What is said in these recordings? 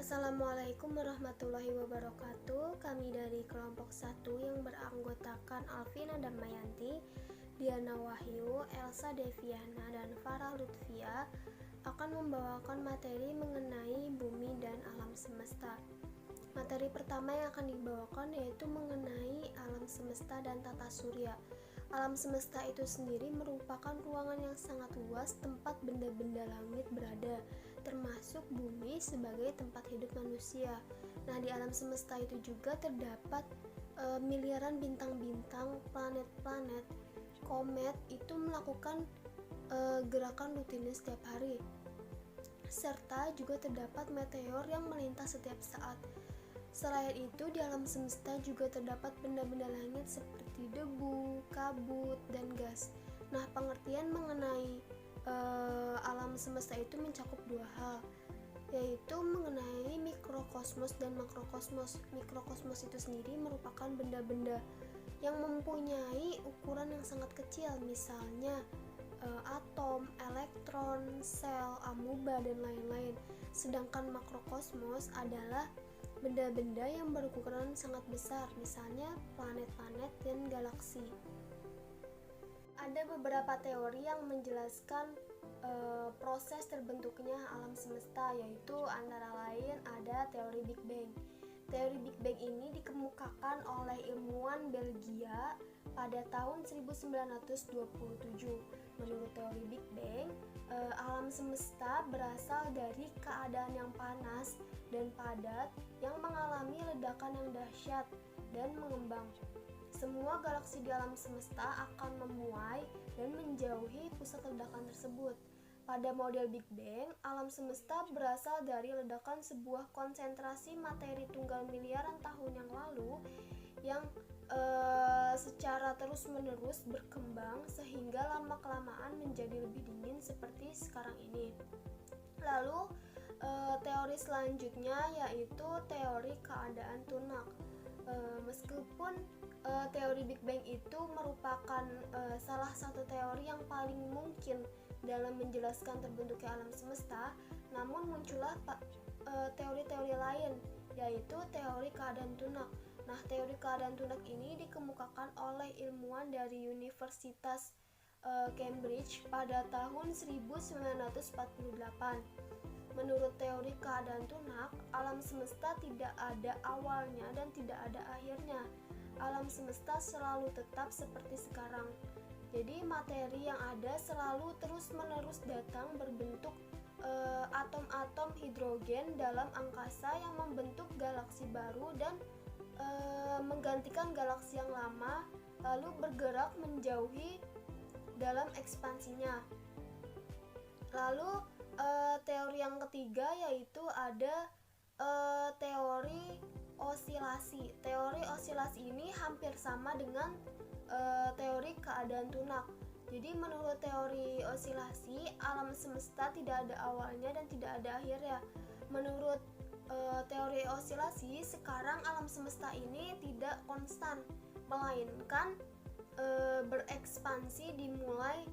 Assalamualaikum warahmatullahi wabarakatuh. Kami dari kelompok 1 yang beranggotakan Alvina Damayanti, Diana Wahyu, Elsa Deviana, dan Farah Lutfia akan membawakan materi mengenai bumi dan alam semesta. Materi pertama yang akan dibawakan yaitu mengenai alam semesta dan tata surya. Alam semesta itu sendiri merupakan ruangan yang sangat luas tempat benda-benda langit berada, termasuk bumi sebagai tempat hidup manusia. Nah, di alam semesta itu juga terdapat miliaran bintang-bintang, planet-planet, komet itu melakukan gerakan rutinnya setiap hari. Serta juga terdapat meteor yang melintas setiap saat. Selain itu, di alam semesta juga terdapat benda-benda langit seperti debu, kabut, dan gas. Nah, pengertian mengenai alam semesta itu mencakup dua hal, yaitu mengenai mikrokosmos dan makrokosmos. Mikrokosmos itu sendiri merupakan benda-benda yang mempunyai ukuran yang sangat kecil, misalnya atom, elektron, sel, amuba, dan lain-lain. Sedangkan makrokosmos adalah benda-benda yang berukuran sangat besar, misalnya planet-planet dan galaksi. Ada beberapa teori yang menjelaskan proses terbentuknya alam semesta, yaitu antara lain ada teori Big Bang. Teori Big Bang ini dikemukakan oleh ilmuwan Belgia pada tahun 1927. Menurut teori Big Bang, alam semesta berasal dari keadaan yang panas dan padat yang mengalami ledakan yang dahsyat dan mengembang. Semua galaksi di alam semesta akan memuai dan menjauhi pusat ledakan tersebut. Pada model Big Bang, alam semesta berasal dari ledakan sebuah konsentrasi materi tunggal miliaran tahun yang lalu yang secara terus-menerus berkembang sehingga lama-kelamaan menjadi lebih dingin seperti sekarang ini. Lalu teori selanjutnya yaitu teori keadaan tunak. Meskipun teori Big Bang itu merupakan salah satu teori yang paling mungkin dalam menjelaskan terbentuknya alam semesta, namun muncullah teori-teori lain, yaitu teori keadaan tunak. Nah, teori keadaan tunak ini dikemukakan oleh ilmuwan dari Universitas Cambridge pada tahun 1948. Menurut teori keadaan tunak, alam semesta tidak ada awalnya dan tidak ada akhirnya. Alam semesta selalu tetap seperti sekarang. Jadi materi yang ada selalu terus-menerus datang berbentuk atom-atom hidrogen dalam angkasa yang membentuk galaksi baru dan menggantikan galaksi yang lama, lalu bergerak menjauhi dalam ekspansinya. Lalu teori yang ketiga yaitu ada teori osilasi. Teori osilasi ini hampir sama dengan teori keadaan tunak. Jadi menurut teori osilasi, alam semesta tidak ada awalnya dan tidak ada akhirnya. Menurut teori osilasi, sekarang alam semesta ini tidak konstan, melainkan berekspansi dimulai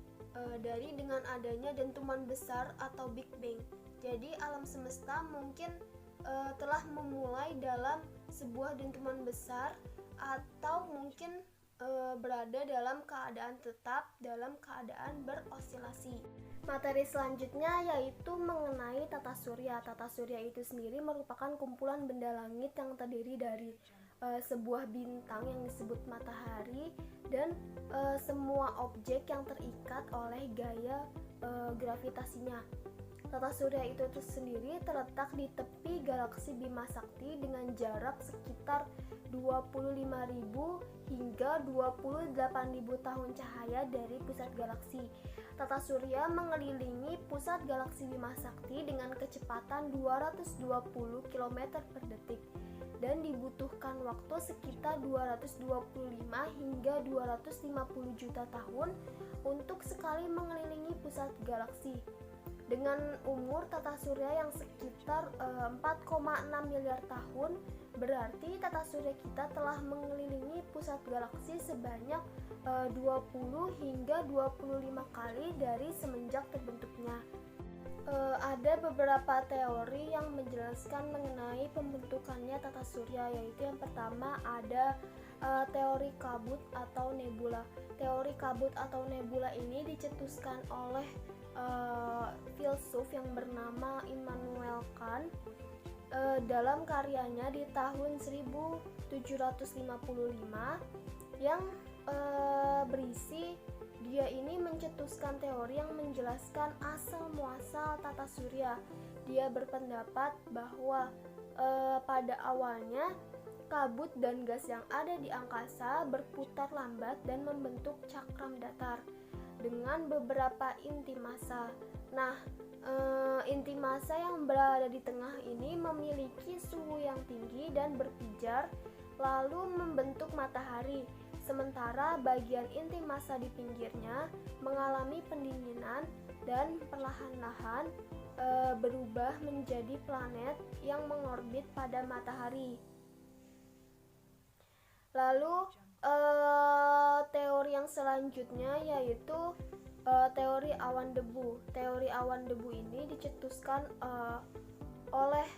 dari dengan adanya dentuman besar atau Big Bang. Jadi alam semesta mungkin telah memulai dalam sebuah dentuman besar atau mungkin berada dalam keadaan tetap, dalam keadaan berosilasi. Materi selanjutnya yaitu mengenai tata surya. Tata surya itu sendiri merupakan kumpulan benda langit yang terdiri dari sebuah bintang yang disebut matahari dan semua objek yang terikat oleh gaya gravitasinya. Tata surya itu sendiri terletak di tepi galaksi Bima Sakti dengan jarak sekitar 25.000 hingga 28.000 tahun cahaya dari pusat galaksi. Tata surya mengelilingi pusat galaksi Bima Sakti dengan kecepatan 220 km per detik dan dibutuhkan waktu sekitar 225 hingga 250 juta tahun untuk sekali mengelilingi pusat galaksi. Dengan umur tata surya yang sekitar 4,6 miliar tahun, berarti tata surya kita telah mengelilingi pusat galaksi sebanyak 20 hingga 25 kali dari semenjak terbentuknya. Ada beberapa teori yang menjelaskan mengenai pembentukannya tata surya, yaitu yang pertama ada teori kabut atau nebula. Teori kabut atau nebula ini dicetuskan oleh filsuf yang bernama Immanuel Kant dalam karyanya di tahun 1755 yang berisi dia ini mencetuskan teori yang menjelaskan asal muasal tata surya. Dia berpendapat bahwa pada awalnya kabut dan gas yang ada di angkasa berputar lambat dan membentuk cakram datar dengan beberapa inti massa. Nah, inti massa yang berada di tengah ini memiliki suhu yang tinggi dan berpijar lalu membentuk matahari. Sementara bagian inti massa di pinggirnya mengalami pendinginan dan perlahan-lahan berubah menjadi planet yang mengorbit pada matahari. Lalu teori yang selanjutnya yaitu teori awan debu. Teori awan debu ini dicetuskan oleh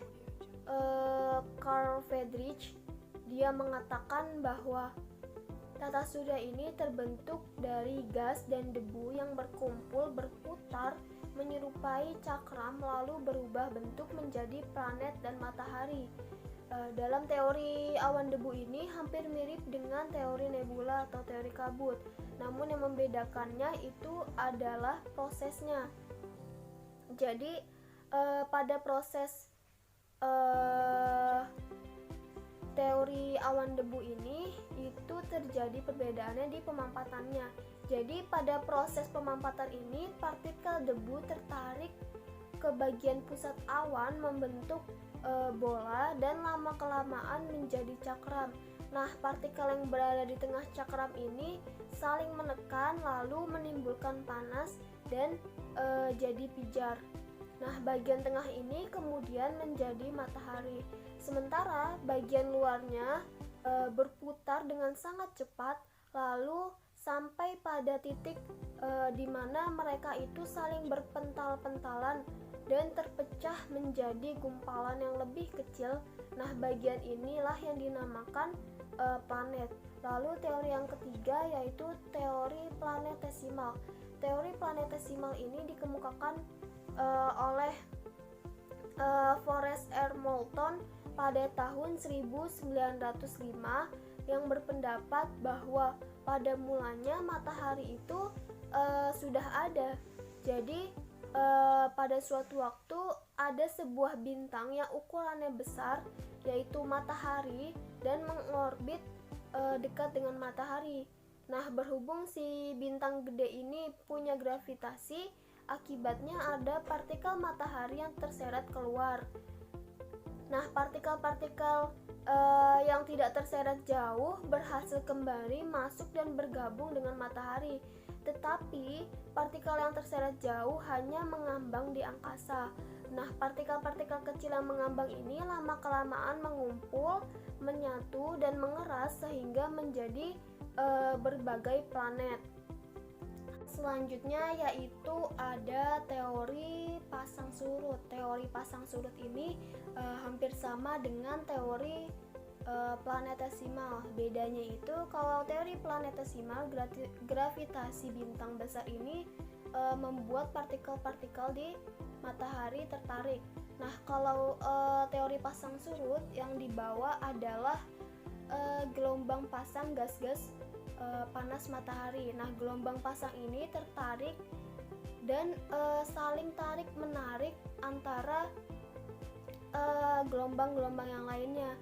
Carl Friedrich. Dia mengatakan bahwa tata surya ini terbentuk dari gas dan debu yang berkumpul berputar menyerupai cakram lalu berubah bentuk menjadi planet dan matahari. Dalam teori awan debu ini hampir mirip dengan teori nebula atau teori kabut. Namun yang membedakannya itu adalah prosesnya. Jadi pada proses teori awan debu ini itu terjadi perbedaannya di pemampatannya. Jadi pada proses pemampatan ini partikel debu tertarik ke bagian pusat awan membentuk bola dan lama-kelamaan menjadi cakram. Nah, partikel yang berada di tengah cakram ini saling menekan lalu menimbulkan panas dan jadi pijar. Nah, bagian tengah ini kemudian menjadi matahari. Sementara bagian luarnya berputar dengan sangat cepat lalu sampai pada titik di mana mereka itu saling berpental-pentalan dan terpecah menjadi gumpalan yang lebih kecil. Nah, bagian inilah yang dinamakan planet. Lalu teori yang ketiga yaitu teori planetesimal. Teori planetesimal ini dikemukakan oleh Forrest R. Moulton pada tahun 1905 yang berpendapat bahwa pada mulanya matahari itu sudah ada. Jadi pada suatu waktu ada sebuah bintang yang ukurannya besar yaitu matahari dan mengorbit dekat dengan matahari. Nah, berhubung si bintang gede ini punya gravitasi, akibatnya ada partikel matahari yang terseret keluar. Nah, partikel-partikel yang tidak terseret jauh berhasil kembali masuk dan bergabung dengan matahari. Tetapi partikel yang terseret jauh hanya mengambang di angkasa. Nah, partikel-partikel kecil yang mengambang ini lama-kelamaan mengumpul, menyatu dan mengeras sehingga menjadi berbagai planet. Selanjutnya yaitu ada teori pasang surut. Teori pasang surut ini hampir sama dengan teori planetesimal. Bedanya itu kalau teori planetesimal gravitasi bintang besar ini membuat partikel-partikel di matahari tertarik. Nah, kalau teori pasang surut yang dibawa adalah gelombang pasang gas-gas panas matahari. Nah, gelombang pasang ini tertarik dan saling tarik menarik antara gelombang-gelombang yang lainnya.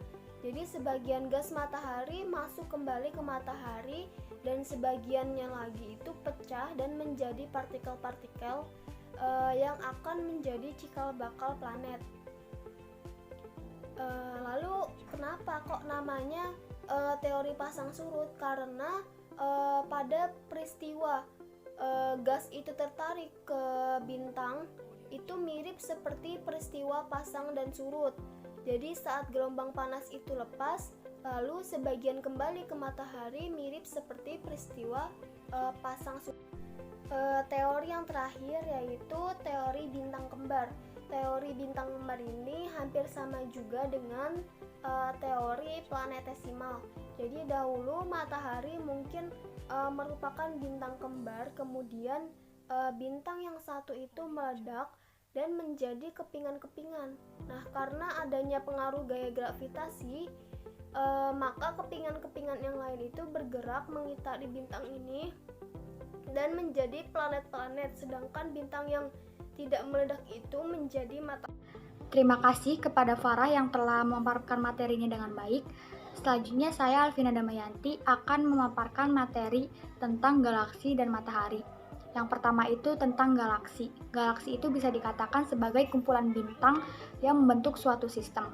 Jadi sebagian gas matahari masuk kembali ke matahari dan sebagiannya lagi itu pecah dan menjadi partikel-partikel yang akan menjadi cikal bakal planet. Lalu kenapa kok namanya teori pasang surut? Karena pada peristiwa gas itu tertarik ke bintang itu mirip seperti peristiwa pasang dan surut. Jadi saat gelombang panas itu lepas, lalu sebagian kembali ke matahari mirip seperti peristiwa pasang surut. Teori yang terakhir yaitu teori bintang kembar. Teori bintang kembar ini hampir sama juga dengan teori planetesimal. Jadi dahulu matahari mungkin merupakan bintang kembar, kemudian bintang yang satu itu meledak dan menjadi kepingan-kepingan. Nah, karena adanya pengaruh gaya gravitasi, maka kepingan-kepingan yang lain itu bergerak mengitari bintang ini dan menjadi planet-planet, sedangkan bintang yang tidak meledak itu menjadi matahari. Terima kasih kepada Farah yang telah memaparkan materinya dengan baik. Selanjutnya saya Alvina Damayanti akan memaparkan materi tentang galaksi dan matahari. Yang pertama itu tentang galaksi. Galaksi itu bisa dikatakan sebagai kumpulan bintang yang membentuk suatu sistem.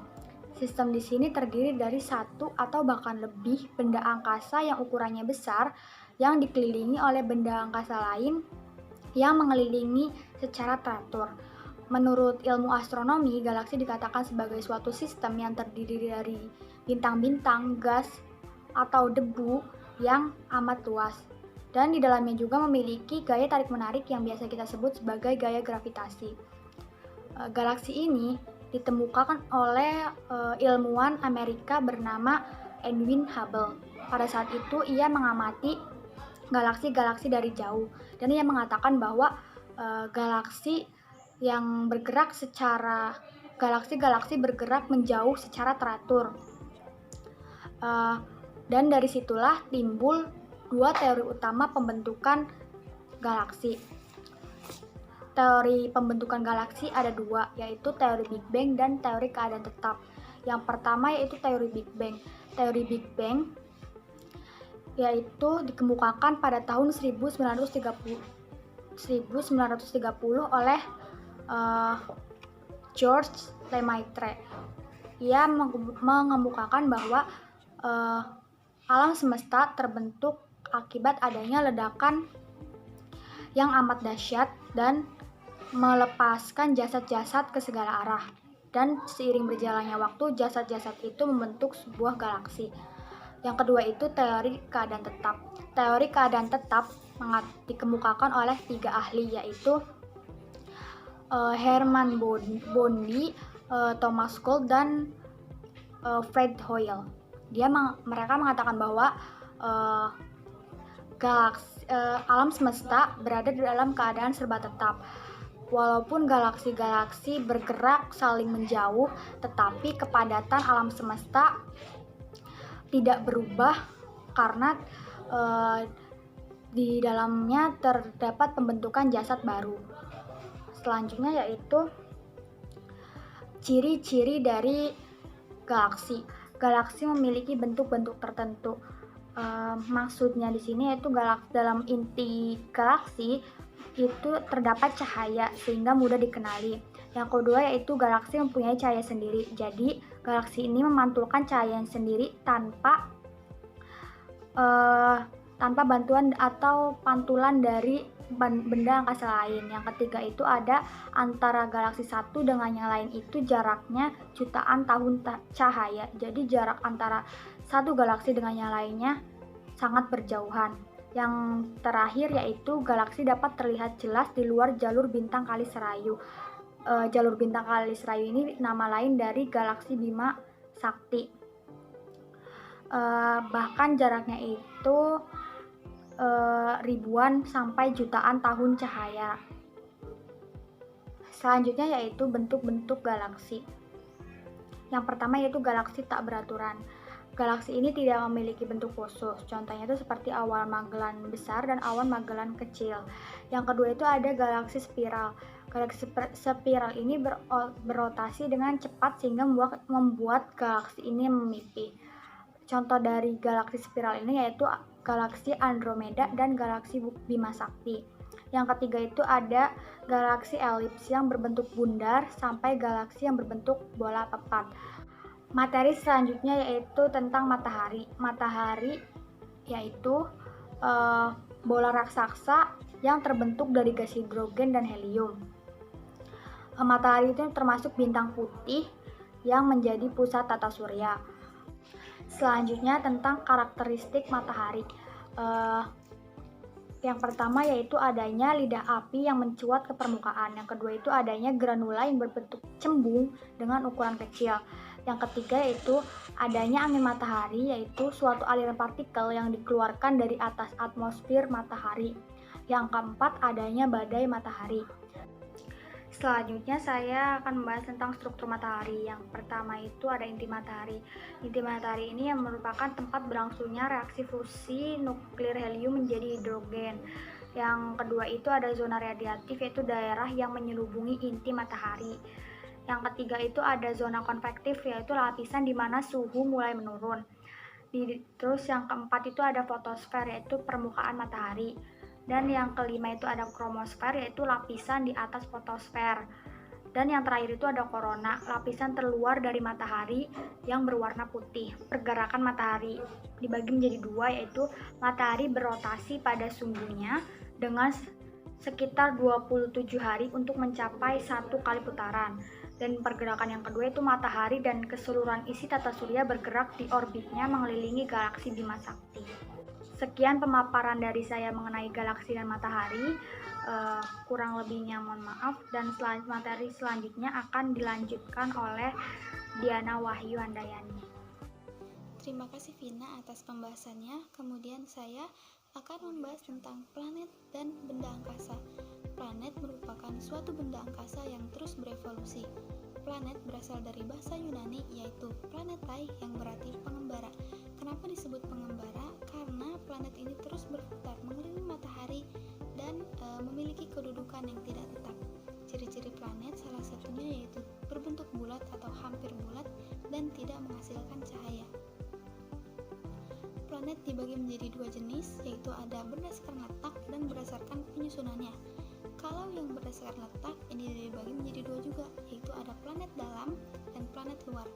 Sistem di sini terdiri dari satu atau bahkan lebih benda angkasa yang ukurannya besar yang dikelilingi oleh benda angkasa lain yang mengelilingi secara teratur. Menurut ilmu astronomi, galaksi dikatakan sebagai suatu sistem yang terdiri dari bintang-bintang, gas, atau debu yang amat luas. Dan di dalamnya juga memiliki gaya tarik-menarik yang biasa kita sebut sebagai gaya gravitasi. Galaksi ini ditemukan oleh ilmuwan Amerika bernama Edwin Hubble. Pada saat itu ia mengamati galaksi-galaksi dari jauh, dan ia mengatakan bahwa galaksi bergerak menjauh secara teratur. Dan dari situlah timbul dua teori utama pembentukan galaksi. Teori pembentukan galaksi ada dua, yaitu teori Big Bang dan teori keadaan tetap. Yang pertama yaitu teori Big Bang. Teori Big Bang yaitu dikemukakan pada tahun 1930 oleh George Lemaitre. Ia mengemukakan bahwa alam semesta terbentuk akibat adanya ledakan yang amat dahsyat dan melepaskan jasad-jasad ke segala arah. Dan seiring berjalannya waktu, jasad-jasad itu membentuk sebuah galaksi. Yang kedua itu teori keadaan tetap. Teori keadaan tetap dikemukakan oleh 3 ahli, yaitu Hermann Bondi, Thomas Cole, dan Fred Hoyle. Mereka mengatakan bahwa alam semesta berada di dalam keadaan serba tetap. Walaupun galaksi-galaksi bergerak saling menjauh, tetapi kepadatan alam semesta tidak berubah karena di dalamnya terdapat pembentukan jasad baru. Selanjutnya yaitu ciri-ciri dari galaksi. Galaksi memiliki bentuk-bentuk tertentu. Maksudnya di sini yaitu dalam inti galaksi itu terdapat cahaya sehingga mudah dikenali. Yang kedua yaitu galaksi mempunyai cahaya sendiri. Jadi galaksi ini memantulkan cahaya sendiri tanpa bantuan atau pantulan dari benda angkasa lain. Yang ketiga itu ada antara galaksi satu dengan yang lain itu jaraknya jutaan tahun cahaya. Jadi jarak antara satu galaksi dengan yang lainnya sangat berjauhan. Yang terakhir yaitu galaksi dapat terlihat jelas di luar jalur bintang Kaliserayu. Jalur bintang Kaliserayu ini nama lain dari galaksi Bima Sakti. Bahkan jaraknya itu ribuan sampai jutaan tahun cahaya. Selanjutnya yaitu bentuk-bentuk galaksi. Yang pertama yaitu galaksi tak beraturan. Galaksi ini tidak memiliki bentuk khusus. Contohnya itu seperti awan Magellan besar dan awan Magellan kecil. Yang kedua itu ada galaksi spiral. Galaksi spiral ini berotasi dengan cepat sehingga membuat galaksi ini memipih. Contoh dari galaksi spiral ini yaitu galaksi Andromeda dan galaksi Bima Sakti. Yang ketiga itu ada galaksi elips yang berbentuk bundar sampai galaksi yang berbentuk bola papat. Materi selanjutnya yaitu tentang matahari. Matahari yaitu bola raksasa yang terbentuk dari gas hidrogen dan helium. Matahari itu termasuk bintang putih yang menjadi pusat tata surya. Selanjutnya tentang karakteristik matahari. Yang pertama yaitu adanya lidah api yang mencuat ke permukaan. Yang kedua itu adanya granula yang berbentuk cembung dengan ukuran kecil. Yang ketiga yaitu adanya angin matahari, yaitu suatu aliran partikel yang dikeluarkan dari atas atmosfer matahari. Yang keempat adanya badai matahari. Selanjutnya saya akan membahas tentang struktur matahari. Yang pertama itu ada inti matahari. Inti matahari ini yang merupakan tempat berlangsungnya reaksi fusi nuklir helium menjadi hidrogen. Yang kedua itu ada zona radiatif, yaitu daerah yang menyelubungi inti matahari. Yang ketiga itu ada zona konvektif, yaitu lapisan di mana suhu mulai menurun. Terus yang keempat itu ada fotosfer, yaitu permukaan matahari. Dan yang kelima itu ada kromosfer, yaitu lapisan di atas fotosfer. Dan yang terakhir itu ada korona, lapisan terluar dari matahari yang berwarna putih. Pergerakan matahari dibagi menjadi dua, yaitu matahari berotasi pada sumbunya dengan sekitar 27 hari untuk mencapai 1 kali putaran. Dan pergerakan yang kedua itu matahari dan keseluruhan isi tata surya bergerak di orbitnya mengelilingi galaksi Bima Sakti. Sekian pemaparan dari saya mengenai galaksi dan matahari. Kurang lebihnya mohon maaf, dan materi selanjutnya akan dilanjutkan oleh Diana Wahyu Handayani. Terima kasih Vina atas pembahasannya. Kemudian saya akan membahas tentang planet dan benda angkasa. Planet merupakan suatu benda angkasa yang terus berevolusi. Planet berasal dari bahasa Yunani, yaitu planetai yang berarti pengembara. Kenapa disebut pengembara? Karena planet ini terus berputar mengelilingi matahari dan memiliki kedudukan yang tidak tetap. Ciri-ciri planet salah satunya yaitu berbentuk bulat atau hampir bulat dan tidak menghasilkan cahaya. Planet dibagi menjadi dua jenis, yaitu ada berdasarkan letak dan berdasarkan penyusunannya. Kalau yang berdasarkan letak ini dibagi menjadi dua juga, yaitu ada planet dalam dan planet luar.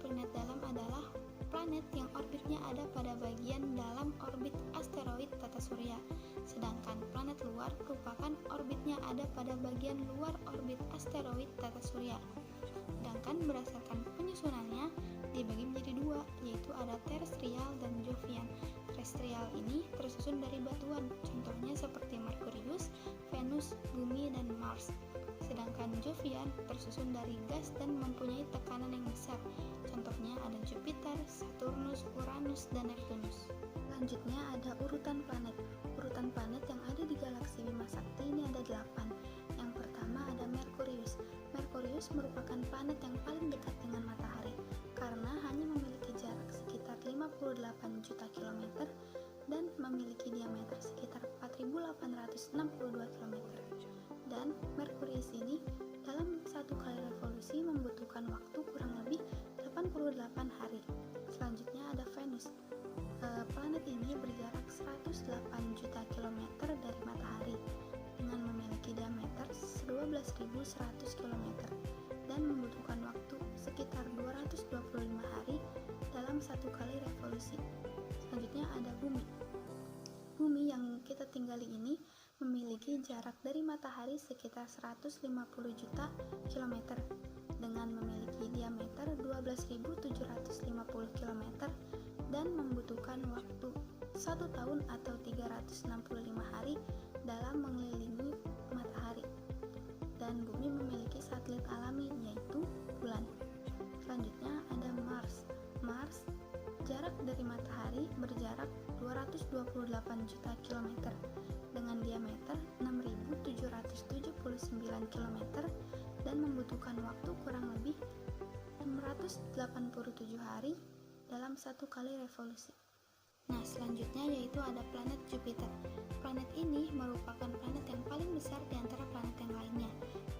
Planet dalam adalah planet yang orbitnya ada pada bagian dalam orbit asteroid tata surya, sedangkan planet luar merupakan orbitnya ada pada bagian luar orbit asteroid tata surya. Sedangkan berdasarkan penyusunannya dibagi menjadi dua, yaitu ada terestrial dan Jovian. Terestrial ini tersusun dari batuan, contohnya seperti Merkurius, Venus, Bumi, dan Mars. Sedangkan Jovian tersusun dari gas dan mempunyai tekanan yang besar, contohnya ada Jupiter, Saturnus, Uranus, dan Neptunus. Selanjutnya ada urutan planet. Urutan planet yang ada di galaksi Bima Sakti ini ada 8. Yang pertama ada Merkurius. Merkurius merupakan planet yang paling dekat dengan matahari karena hanya memiliki jarak sekitar 58 juta kilometer dan memiliki diameter sekitar 4.862 km. Dan Merkurius ini dalam satu kali revolusi membutuhkan waktu kurang lebih 88 hari. Selanjutnya ada Venus. Planet ini berjarak 108 juta kilometer dari matahari dengan memiliki diameter 12.100 km dan membutuhkan waktu sekitar 225 hari dalam satu kali revolusi. Selanjutnya ada Bumi. Bumi yang kita tinggali ini memiliki jarak dari matahari sekitar 150 juta kilometer dengan memiliki diameter 12.750 km dan membutuhkan waktu 1 tahun atau 365 hari dalam mengelilingi matahari. Dan Bumi memiliki satelit alami yaitu bulan. Selanjutnya ada Mars. Mars jarak dari matahari berjarak 228 juta kilometer dengan diameter 6.779 km dan membutuhkan waktu kurang lebih 687 hari dalam satu kali revolusi. Nah, selanjutnya yaitu ada planet Jupiter. Planet ini merupakan planet yang paling besar di antara planet yang lainnya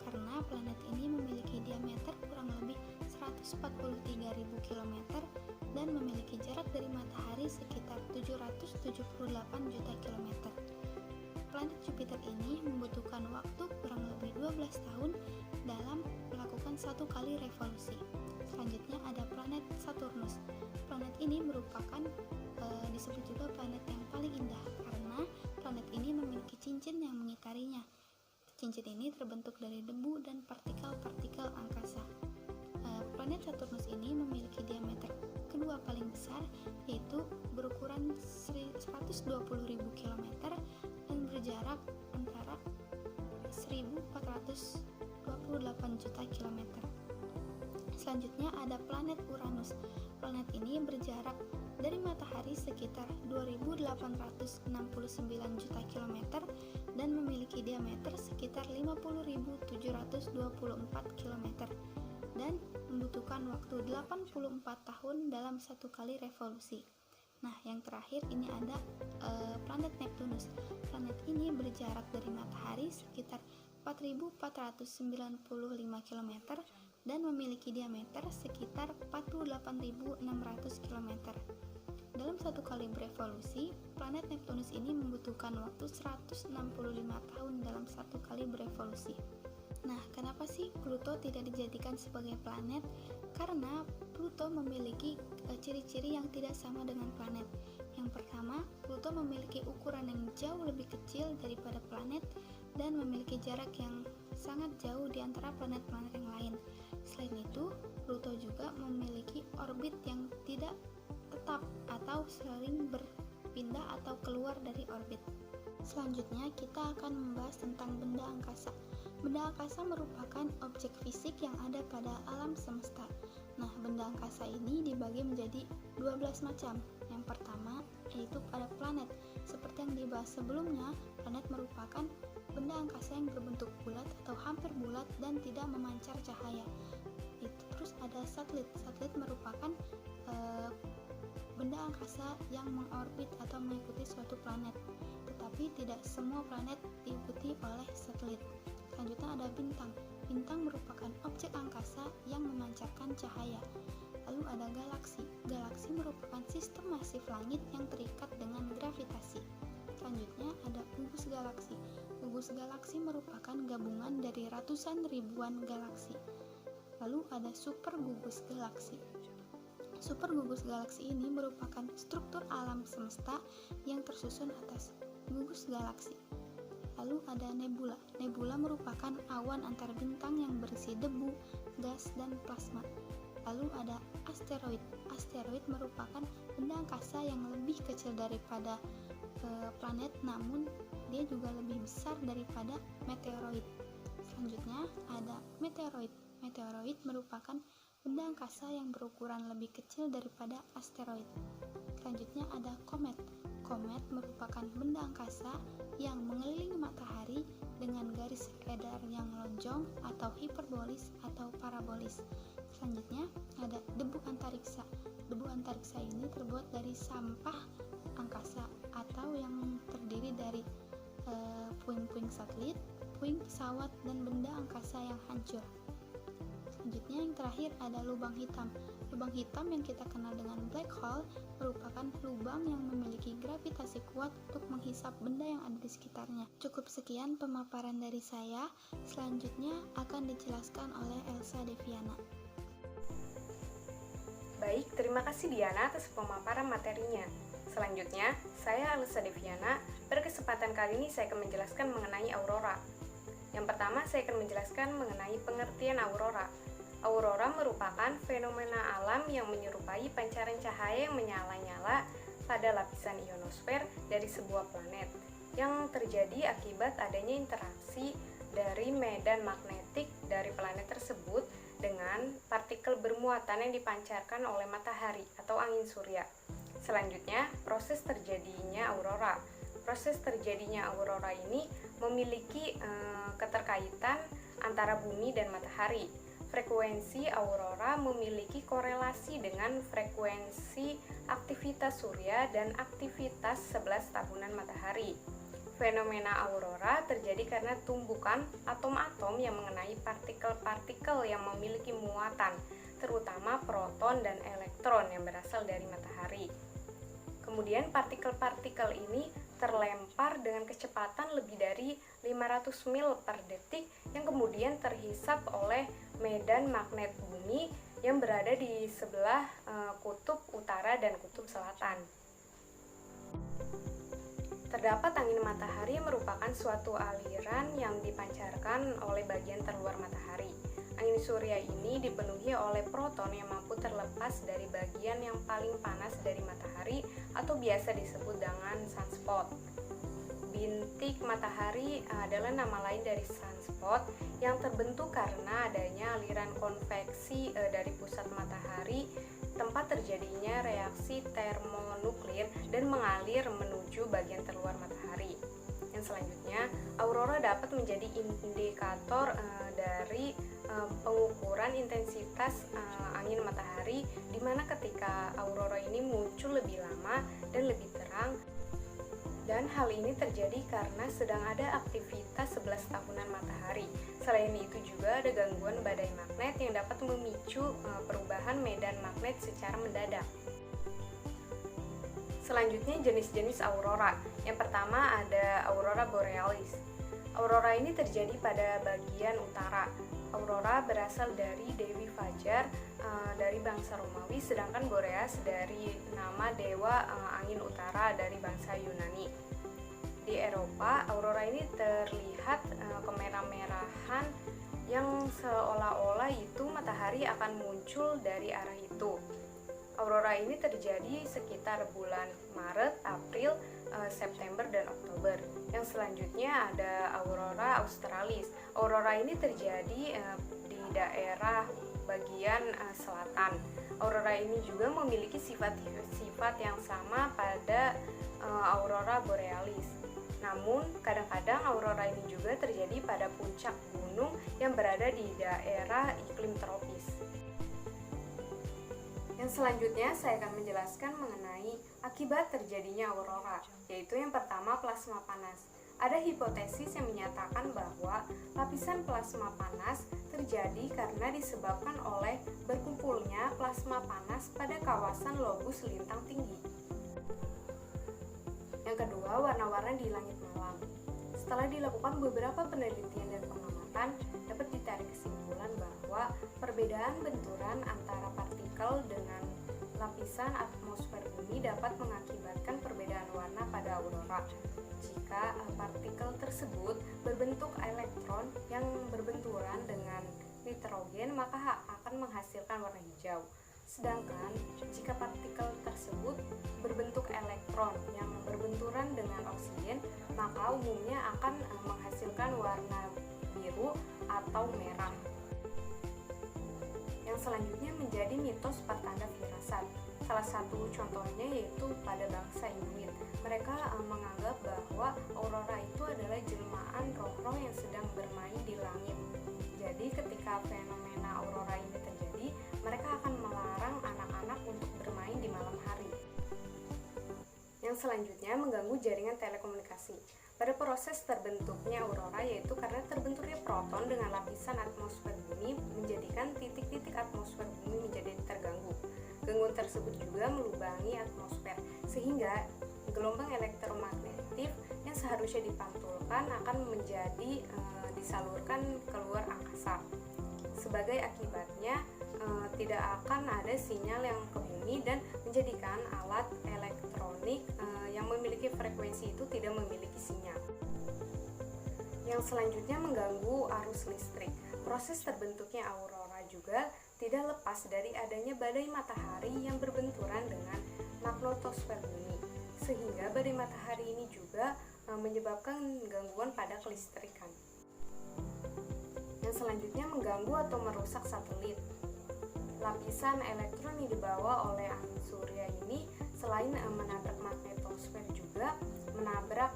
karena planet ini memiliki diameter kurang lebih 143.000 km dan memiliki jarak dari matahari sekitar 778 juta kilometer. Planet Jupiter ini membutuhkan waktu kurang lebih 12 tahun dalam melakukan satu kali revolusi. Selanjutnya ada planet Saturnus. Planet ini merupakan disebut juga planet yang paling indah karena planet ini memiliki cincin yang mengitarinya. Cincin ini terbentuk dari debu dan partikel-partikel angkasa. Planet Saturnus ini memiliki diameter kedua paling besar, yaitu berukuran 120.000 km dan berjarak antara 1.428 juta kilometer. Selanjutnya ada planet Uranus. Planet ini berjarak dari matahari sekitar 2.869 juta kilometer dan memiliki diameter sekitar 50.724 kilometer dan membutuhkan waktu 84 tahun dalam satu kali revolusi. Nah, yang terakhir ini ada planet Neptunus. Planet ini berjarak dari matahari sekitar 4.495 km dan memiliki diameter sekitar 48.600 km. Dalam satu kali berevolusi, planet Neptunus ini membutuhkan waktu 165 tahun dalam satu kali berevolusi. Nah, kenapa sih Pluto tidak dijadikan sebagai planet? Karena Pluto memiliki ciri-ciri yang tidak sama dengan planet. Yang pertama, Pluto memiliki ukuran yang jauh lebih kecil daripada planet dan memiliki jarak yang sangat jauh di antara planet-planet yang lain. Selain itu, Pluto juga memiliki orbit yang tidak tetap atau sering berpindah atau keluar dari orbit. Selanjutnya, kita akan membahas tentang benda angkasa. Benda angkasa merupakan objek fisik yang ada pada alam semesta. Nah, benda angkasa ini dibagi menjadi 12 macam. Yang pertama, yaitu pada planet. Seperti yang dibahas sebelumnya, planet merupakan benda angkasa yang berbentuk bulat atau hampir bulat dan tidak memancar cahaya. Terus ada satelit. Satelit merupakan benda angkasa yang mengorbit atau mengikuti suatu planet, tetapi tidak semua planet diikuti oleh satelit. Selanjutnya ada bintang. Bintang merupakan objek angkasa yang memancarkan cahaya. Lalu ada galaksi. Galaksi merupakan sistem masif langit yang terikat dengan gravitasi. Selanjutnya ada gugus galaksi. Gugus galaksi merupakan gabungan dari ratusan ribuan galaksi. Lalu ada super gugus galaksi. Super gugus galaksi ini merupakan struktur alam semesta yang tersusun atas gugus galaksi. Lalu ada nebula. Nebula merupakan awan antar bintang yang berisi debu, gas, dan plasma. Lalu ada asteroid. Asteroid merupakan benda angkasa yang lebih kecil daripada planet, namun dia juga lebih besar daripada meteoroid. Selanjutnya ada meteoroid. Meteoroid merupakan benda angkasa yang berukuran lebih kecil daripada asteroid. Selanjutnya ada komet. Komet merupakan benda angkasa yang mengelilingi matahari dengan garis edar yang lonjong atau hiperbolis atau parabolis. Selanjutnya ada debu antariksa. Debu antariksa ini terbuat dari sampah angkasa atau yang terdiri dari puing-puing satelit, puing pesawat, dan benda angkasa yang hancur. Selanjutnya yang terakhir ada lubang hitam. Lubang hitam yang kita kenal dengan black hole merupakan lubang yang memiliki gravitasi kuat untuk menghisap benda yang ada di sekitarnya. Cukup sekian pemaparan dari saya. Selanjutnya akan dijelaskan oleh Elsa Deviana. Baik, terima kasih Diana atas pemaparan materinya. Selanjutnya, saya Elsa Deviana. Pada kesempatan kali ini saya akan menjelaskan mengenai aurora. Yang pertama, saya akan menjelaskan mengenai pengertian aurora. Aurora merupakan fenomena alam yang menyerupai pancaran cahaya yang menyala-nyala pada lapisan ionosfer dari sebuah planet yang terjadi akibat adanya interaksi dari medan magnetik dari planet tersebut dengan partikel bermuatan yang dipancarkan oleh matahari atau angin surya. Selanjutnya, proses terjadinya aurora. Proses terjadinya aurora ini memiliki keterkaitan antara bumi dan matahari. Frekuensi aurora memiliki korelasi dengan frekuensi aktivitas surya dan aktivitas 11 tahunan matahari. Fenomena aurora terjadi karena tumbukan atom-atom yang mengenai partikel-partikel yang memiliki muatan, terutama proton dan elektron yang berasal dari matahari. Kemudian partikel-partikel ini terlempar dengan kecepatan lebih dari 500 mil per detik yang kemudian terhisap oleh medan magnet bumi yang berada di sebelah kutub utara dan kutub selatan. Terdapat angin matahari yang merupakan suatu aliran yang dipancarkan oleh bagian terluar matahari. Angin surya ini dipenuhi oleh proton yang mampu terlepas dari bagian yang paling panas dari matahari atau biasa disebut dengan sunspot. bintik matahari adalah nama lain dari sunspot yang terbentuk karena adanya aliran konveksi dari pusat matahari, tempat terjadinya reaksi termonuklir dan mengalir menuju bagian terluar matahari. Yang selanjutnya, aurora dapat menjadi indikator dari pengukuran intensitas angin matahari, di mana ketika aurora ini muncul lebih lama dan lebih terang. Dan hal ini terjadi karena sedang ada aktivitas 11 tahunan matahari. Selain itu juga ada gangguan badai magnet yang dapat memicu perubahan medan magnet secara mendadak. Selanjutnya jenis-jenis aurora. Yang pertama ada aurora borealis. Aurora ini terjadi pada bagian utara. Aurora berasal dari Dewi Fajar dari bangsa Romawi, sedangkan Boreas dari nama dewa angin utara dari bangsa Yunani. Di Eropa, aurora ini terlihat kemerah-merahan yang seolah-olah itu matahari akan muncul dari arah itu. Aurora ini terjadi sekitar bulan Maret, April, September, dan Oktober. Yang selanjutnya ada aurora australis. Aurora ini terjadi di daerah bagian selatan. Aurora ini juga memiliki sifat yang sama pada aurora borealis. Namun, kadang-kadang aurora ini juga terjadi pada puncak gunung yang berada di daerah iklim tropis. Yang selanjutnya saya akan menjelaskan mengenai akibat terjadinya aurora, yaitu yang pertama plasma panas. Ada hipotesis yang menyatakan bahwa lapisan plasma panas terjadi karena disebabkan oleh berkumpulnya plasma panas pada kawasan lobus lintang tinggi. Yang kedua, warna-warna di langit malam. Setelah dilakukan beberapa penelitian dan pengamatan, dapat ditarik kesimpulan bahwa perbedaan benturan antara partikel dengan lapisan atmosfer bumi dapat mengakibatkan perbedaan warna pada aurora. Jika partikel tersebut berbentuk elektron yang berbenturan dengan nitrogen, maka akan menghasilkan warna hijau. Sedangkan jika partikel tersebut berbentuk elektron yang berbenturan dengan oksigen, maka umumnya akan menghasilkan warna biru atau merah. Yang selanjutnya menjadi mitos pertanda firasat. Salah satu contohnya yaitu pada bangsa Inuit. Mereka menganggap bahwa aurora itu adalah jelmaan roh-roh yang sedang bermain di langit. Jadi ketika fenomena aurora ini terjadi, mereka akan melarang anak-anak untuk bermain di malam hari. Yang selanjutnya mengganggu jaringan telekomunikasi. Pada proses terbentuknya aurora, yaitu karena terbentuknya proton dengan lapisan atmosfer bumi menjadikan titik-titik atmosfer bumi menjadi terganggu. Gangguan tersebut juga melubangi atmosfer, sehingga gelombang elektromagnetik yang seharusnya dipantulkan akan menjadi disalurkan keluar angkasa. Sebagai akibatnya, tidak akan ada sinyal yang ke bumi dan menjadikan alat elektronik yang memiliki frekuensi itu tidak memiliki sinyal. Yang selanjutnya mengganggu arus listrik. Proses terbentuknya aurora juga tidak lepas dari adanya badai matahari yang berbenturan dengan magnetosfer bumi, sehingga badai matahari ini juga menyebabkan gangguan pada kelistrikan. Yang selanjutnya mengganggu atau merusak satelit. Lapisan elektron yang dibawa oleh angin surya ini selain menabrak magnetosfer juga menabrak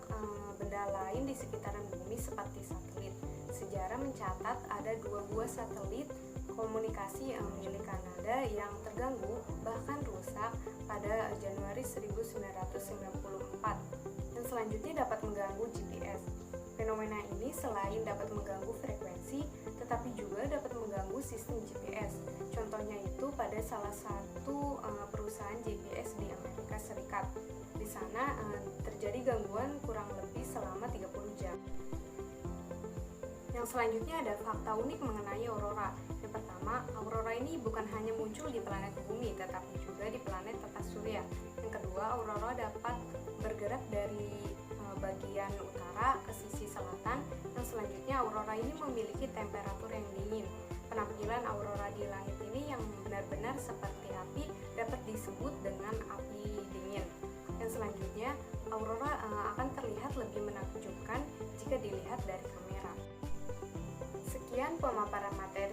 benda lain di sekitaran bumi seperti satelit. Sejarah mencatat ada 2 buah satelit komunikasi milik Kanada yang terganggu bahkan rusak pada Januari 1994. Dan selanjutnya dapat mengganggu GPS. Fenomena ini selain dapat mengganggu frekuensi, tetapi juga dapat mengganggu sistem GPS. Contohnya itu pada salah satu perusahaan GPS di Amerika Serikat. Di sana terjadi gangguan kurang lebih selama 30 jam. Yang selanjutnya ada fakta unik mengenai aurora. Yang pertama, aurora ini bukan hanya muncul di planet bumi, tetapi juga di planet tata surya. Yang kedua, aurora dapat bergerak dari bagian utara ke sisi selatan. Yang selanjutnya, aurora ini memiliki temperatur yang dingin. Penampilan aurora di langit ini yang benar-benar seperti api dapat disebut dengan api dingin. Yang Yang selanjutnya, aurora akan terlihat lebih menakjubkan jika dilihat dari kamera. Sekian pemaparan materi